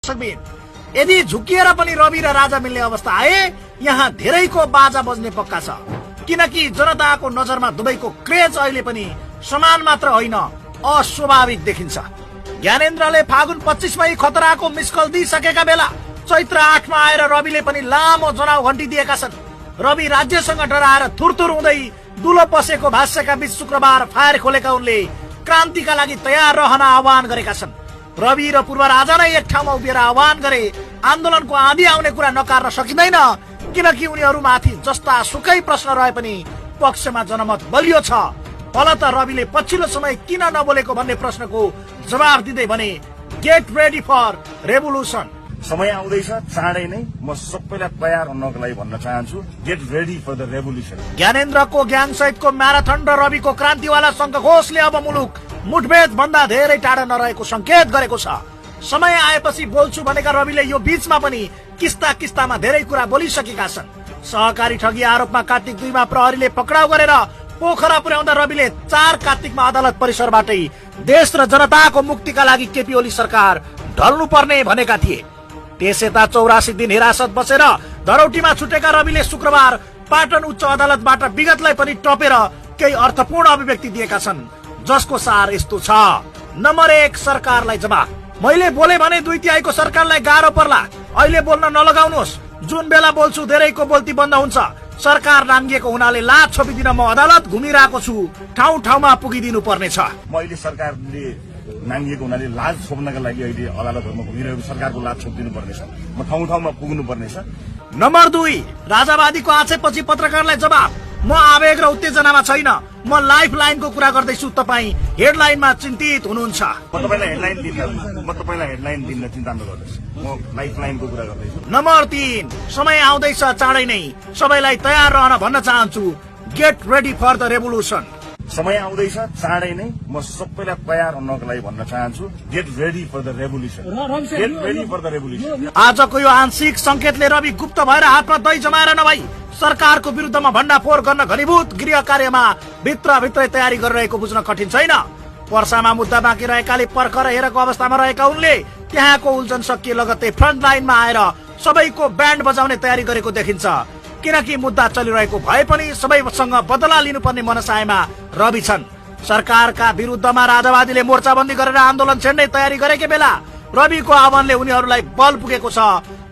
यदि झुकिएर पनि रवि र राजा मिल्ने अवस्था आए यहाँ धेरैको बाजा बज्ने पक्का छ, किनकि जनताको नजरमा दुवैको क्रेज अहिले पनि समान मात्र होइन अस्वाभाविक देखिन्छ। ज्ञानेन्द्रले फागुन 25 मै खतराको मिसकल दिइसकेका बेला चैत्र 8 मा आएर रविले पनि लामो जनाउ घण्टी दिएका छन्। रवि राज्यसँग डराएर थुरथुर हुँदै दुलो पसेको भाष्यका बीच शुक्रबार फायर खोलेका उनले क्रान्तिका लागि तयार रहन आह्वान गरेका छन्। रवि र पूर्व राजा नै एक ठाउँमा उभिएर आह्वान गरे आन्दोलनको आँधी आउने कुरा नकार्न सकिँदैन, किनकि उनीहरूमाथि जस्ता सुकै प्रश्न रहे पनि पक्षमा जनमत बलियो छ। फलत रविले पछिल्लो समय किन नबोलेको भन्ने प्रश्नको जवाब दिँदै भने, गेट रेडी फर रेभोल्युसन। समय आउँदैछ, चाँडै नै म सबैलाई तयार हुनको लागि भन्न चाहन्छु, get ready for the revolution. ज्ञानेन्द्रको ग्याङ सहितको म्याराथन र रविको क्रान्तिवाला शङ्खघोषले अब मुलुक मुठभेद भन्दा धेरै टाढा नरहेको संकेत गरेको छ। समय आएपछि बोल्छु भनेका रविले यो बीचमा पनि किस्ता किस्तामा धेरै कुरा बोलिसकेका छन्। सहकारी ठगी आरोपमा कार्तिक 2 मा प्रहरीले पक्राउ गरेर पोखरा पुर्याउँदा रविले 4 कार्तिकमा अदालत परिसरबाटै देश र जनताको मुक्तिका लागि केपी ओली सरकार ढल्नु पर्ने भनेका थिए। त्यसयता 84 दिन हिरासत बसेर धरौटीमा छुटेका रविले शुक्रबार पाटन उच्च अदालतबाट विगतलाई पनि टपेर केही अर्थपूर्ण अभिव्यक्ति दिएका छन्, जसको सार यस्तो छ। नम्बर 1, सरकारलाई जवाफ। मैले बोले भने 2/3 सरकारलाई गाह्रो पर्ला, अहिले बोल्न नलगाउनुहोस्। जुन बेला बोल्छु धेरैको बोल्ती बन्द हुन्छ। सरकार नाङ्गिएको हुनाले लाज छोपिदिन म अदालत घुमिरहेको छु, ठाउँ ठाउँमा पुगिदिनु पर्नेछ। मैले सरकारले नाङ्गिएको हुनाले लाज छोप्नका लागि अहिले अदालतहरूमा घुमिरहेको सरकारको लाज छोपिदिनु पर्नेछ, म ठाउँ ठाउँमा पुग्नु पर्नेछ। नम्बर 2, राजावादीको आक्षेपपछि पत्रकारलाई जवाफ। म आवेग र उत्तेजनामा छैन, म लाइफ लाइनको कुरा गर्दैछु। तपाईँ हेडलाइनमा चिन्तित हुनुहुन्छ। म तपाईँलाई हेडलाइन दिन चिन्ता नगर्नुहोस्, म लाइफ लाइनको कुरा गर्दैछु। नम्बर 3, समय आउँदैछ, चाँडै नै सबैलाई तयार रहन भन्न चाहन्छु, get ready for the revolution. समय आउँदैछ, चाँडै नै म सबैलाई तयार हुनको लागि भन्न चाहन्छु, get ready for the revolution. Get ready for the revolution. आजको यो आंशिक संकेतले रवि गुप्त भएर हातमा दही जमाएर नभई सरकारको विरुद्धमा भण्डाफोर गर्न घनीभूत गृह कार्यमा भित्रभित्रै तयारी गरिरहेको बुझ्न कठिन छैन। वर्षामा मुद्दा बाँकी रहेकाले पर्खर हेरेको अवस्थामा रहेका उनले त्यहाँको उल्झन सकिए लगत्तै फ्रन्ट लाइनमा आएर सबैको ब्यान्ड बजाउने तयारी गरेको देखिन्छ, किनकि मुद्दा चलिरहेको भए पनि सबैसँग बदला लिनुपर्ने मनसायमा रवि छन्। सरकारका विरुद्धमा राजावादीले मोर्चाबन्दी गरेर आन्दोलन छेड्ने तयारी गरेकै बेला रविको आह्वानले उनीहरूलाई बल पुगेको छ।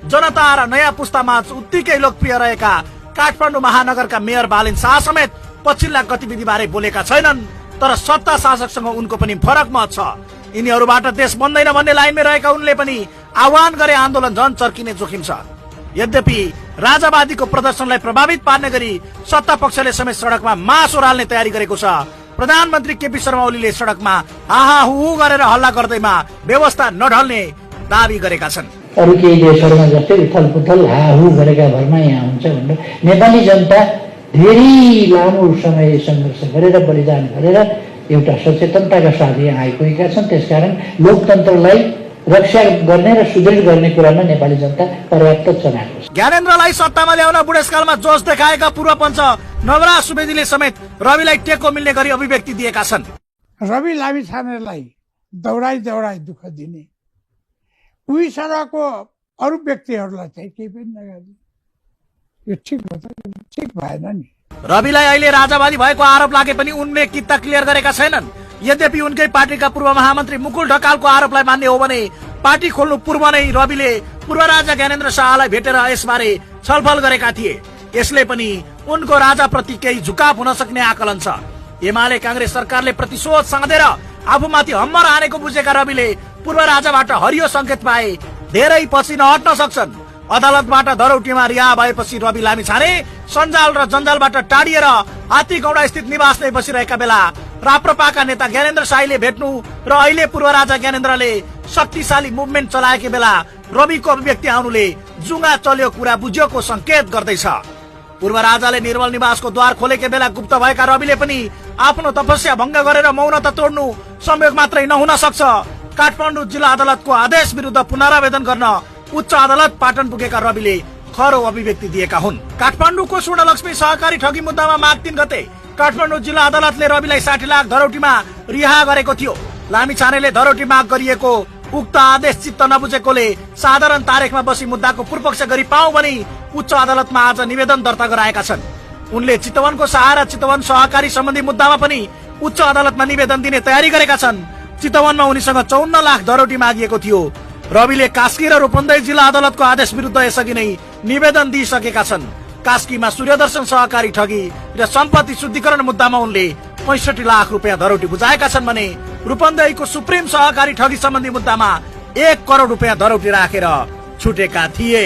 जनता र नयाँ पुस्तामा उत्तिकै लोकप्रिय रहेका काठमाडौँ महानगरका मेयर बालिन शाह समेत पछिल्ला गतिविधि बारे बोलेका छैनन्, तर सत्ता शासकसँग उनको पनि फरक मत छ। यिनीहरूबाट देश बन्दैन भन्ने लाइनमै रहेका उनले पनि आह्वान गरे आन्दोलन झन चर्किने जोखिम छ। यद्यपि राजावादीको प्रदर्शनलाई प्रभावित पार्ने गरी सत्ता पक्षले समेत सडकमा मास ओह्राल्ने तयारी गरेको छ। प्रधानमन्त्री केपी शर्मा ओलीले सडकमा हाहाहुहु गरेर हल्ला गर्दैमा व्यवस्था नढल्ने दावी गरेका छन्। अरू केही देशहरूमा जस्तै उथल पुथल हाहु गरेका भरमा यहाँ हुन्छ भनेर नेपाली जनता धेरै लामो समय सङ्घर्ष गरेर बलिदान गरेर एउटा सचेतनताका साथ यहाँ आइपुगेका छन्। त्यसकारण लोकतन्त्रलाई रक्षा गर्ने र सुदृढ गर्ने कुरामा नेपाली जनता पर्याप्त चलाएको छ। ज्ञानेन्द्रलाई सत्तामा ल्याउन बुढेसकालमा जोस देखाएका पूर्व पञ्च नवराज सुवेदीले समेत रविलाई टेको मिल्ने गरी अभिव्यक्ति दिएका छन्। रवि लामिछानेलाई दौडाई दुःख दिने उही सरहको अरू व्यक्तिहरूलाई चाहिँ केही पनि नगर्ने, यो ठिक हो त? ठिक भएन नि। रविलाई अहिले राजावादी भएको आरोप लागे पनि उनले किता क्लियर गरेका छैनन्। यद्यपि उनकै पार्टीका पूर्व महामन्त्री मुकुल ढकालको आरोपलाई मान्ने हो भने पार्टी खोल्नु पूर्व नै रविले पूर्व राजा ज्ञानेन्द्र शाहलाई भेटेर यसबारे छलफल गरेका थिए। यसले पनि उनको राजाप्रति केही झुकाव हुन सक्ने आकलन छ। एमाले कांग्रेस सरकारले प्रतिशोध साँधेर आफूमाथि हम्मर हानेको बुझेका रविले पूर्व राजाबाट हरियो संकेत पाए धेरै पछि नहट्न सक्छन्। अदालतबाट धरौटीमा रिहा भएपछि रवि लामिछाने सञ्जाल र जन्जालबाट टाढिएर हात्तीगौडा स्थित निवास नै बसिरहेका बेला राप्रपाका नेता ज्ञानेन्द्र शाहीले भेट्नु र अहिले पूर्व राजा ज्ञानेन्द्रले शक्तिशाली मुभमेन्ट चलाएकै बेला रविको अभिव्यक्ति आउनुले जुङ्गा चल्यो कुरा बुझ्योको संकेत गर्दैछ। पूर्व राजाले निर्मल निवासको द्वार खोलेकै बेला गुप्त भएका रविले पनि आफ्नो तपस्या भङ्ग गरेर मौनता तोड्नु संयोग मात्रै नहुन सक्छ। काठमाडौँ जिल्ला अदालतको आदेश विरुद्ध पुनरावेदन गर्न उच्च अदालत पाटन पुगेका रविले खरो अभिव्यक्ति दिएका हुन्। काठमाडौँको स्वर्णलक्ष्मी सहकारी ठगी मुद्दामा माघ 3 गते काठमाडौँ जिल्ला अदालतले रविलाई 60 लाख धरौटीमा रिहा गरेको थियो। लामिछानेले धरौटी माग गरिएको उक्त आदेश चित्त नबुझेकोले साधारण तारिखमा बसी मुद्दाको पूर्वपक्ष गरी पाऊ भनी उच्च अदालतमा आज निवेदन दर्ता गराएका छन्। उनले चितवनको सहारा चितवन सहकारी सम्बन्धी मुद्दामा पनि उच्च अदालतमा निवेदन दिने तयारी गरेका छन्। चितवनमा उनीसँग 54 लाख दरोटी मागिएको थियो। रविले कास्की र रूपन्देही जिल्ला अदालतको आदेश विरुद्ध यसअघि नै निवेदन दिइसकेका छन्। कास्कीमा सूर्यदर्शन सहकारी ठगी र सम्पत्ति शुद्धिकरण मुद्दामा उनले 65 लाख रुपियाँ दरोटी बुझाएका छन् भने रूपन्देहीको सुप्रिम सहकारी ठगी सम्बन्धी मुद्दामा 1 करोड रुपियाँ दरोटी राखेर छुटेका थिए।